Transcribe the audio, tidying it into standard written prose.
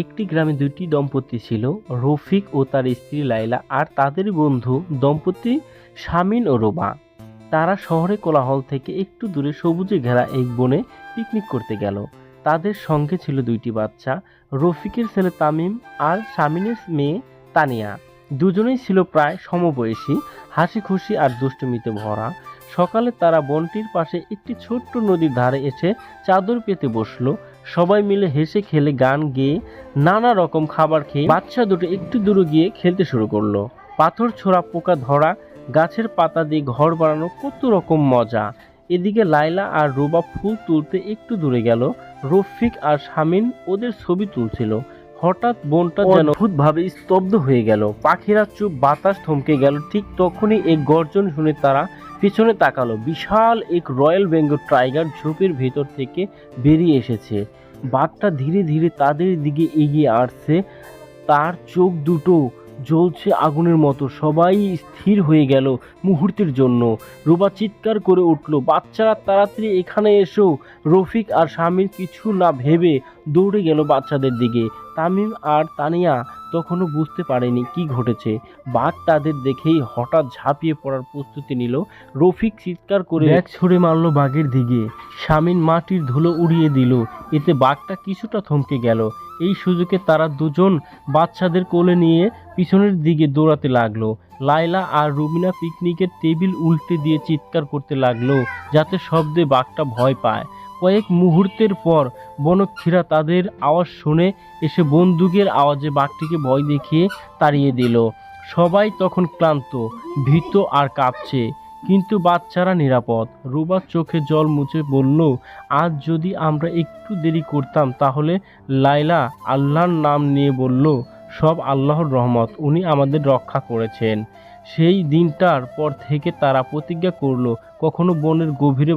একটি গ্রামে দুইটি দম্পতি ছিল, রফিক ও তার স্ত্রী লায়লা আর তাদের বন্ধু দম্পতি শামীম ও রোবা। তারা শহরে কোলাহল থেকে একটু দূরে সবুজে ঘেরা এক বনে পিকনিক করতে গেল। তাদের সঙ্গে ছিল দুইটি বাচ্চা, রফিকের ছেলে তামিম আর শামীমের মেয়ে তানিয়া। দুজনেই ছিল প্রায় সমবয়সী, হাসি খুশি আর দুষ্টুমিতে ভরা। সকালে তারা বনটির পাশে একটি ছোট্ট নদীর ধারে এসে চাদর পেতে বসলো। সবাই মিলে হেসে খেলে গান গেয়ে নানা রকম খাবার খেয়ে বাচ্চা দুটো একটু দূরে গিয়ে খেলতে শুরু করলো। পাথর ছোড়া, পোকা ধরা, গাছের পাতা দিয়ে ঘর বানানো, কত রকম মজা। এদিকে লায়লা আর রোবা ফুল তুলতে একটু দূরে গেল। রফিক আর শামীম ওদের ছবি তুলছিল। হঠাৎ বনটা যেন অদ্ভুতভাবে স্তব্ধ হয়ে গেল। পাখিরা চুপ, বাতাস থমকে গেল। ঠিক তখনই এক গর্জন শুনে তারা পিছনে তাকালো। বিশাল এক রয়্যাল বেঙ্গল টাইগার ঝোপের ভেতর থেকে বেরিয়ে এসেছে। বাঘটা ধীরে ধীরে তাদের দিকে এগিয়ে আসছে, তার চোখ দুটো জ্বলছে আগুনের মতো। সবাই স্থির হয়ে গেল মুহূর্তের জন্য। রুবা চিৎকার করে উঠল, বাচ্চারা তাড়াতাড়ি এখানে এসো। রফিক আর শামীম কিছু না ভেবে দৌড়ে গেল বাচ্চাদের দিকে। তামিম আর তানিয়া তখনও বুঝতে পারেনি কি ঘটেছে। বাঘ তাদের দেখেই হঠাৎ ঝাঁপিয়ে পড়ার প্রস্তুতি নিল। রফিক চিৎকার করে ব্যাগ ছুঁড়ে মারল বাঘের দিকে। শামীম মাটির ধুলো উড়িয়ে দিল। এতে বাঘটা কিছুটা থমকে গেল। এই সুযোগে তারা দুজন বাচ্চাদের কোলে নিয়ে পিছনের দিকে দৌড়াতে লাগলো। লায়লা আর রুবিনা পিকনিকের টেবিল উল্টে দিয়ে চিৎকার করতে লাগলো যাতে শব্দে বাঘটা ভয় পায়। কয়েক মুহূর্তের পর বনরক্ষীরা তাদের আওয়াজ শুনে এসে বন্দুকের আওয়াজে বাঘটিকে ভয় দেখিয়ে তাড়িয়ে দিল। সবাই তখন ক্লান্ত, ভীত আর কাঁপছে, কিন্তু বাচ্চারা নিরাপদ। রুবা চোখে জল মুছে বলল, আজ যদি আমরা একটু দেরি করতাম তাহলে। লায়লা আল্লাহর নাম নিয়ে বলল, সব আল্লাহর রহমত, উনি আমাদের রক্ষা করেছেন। সেই দিনটার পর থেকে তারা প্রতিজ্ঞা করলো কখনো বনের গভীরে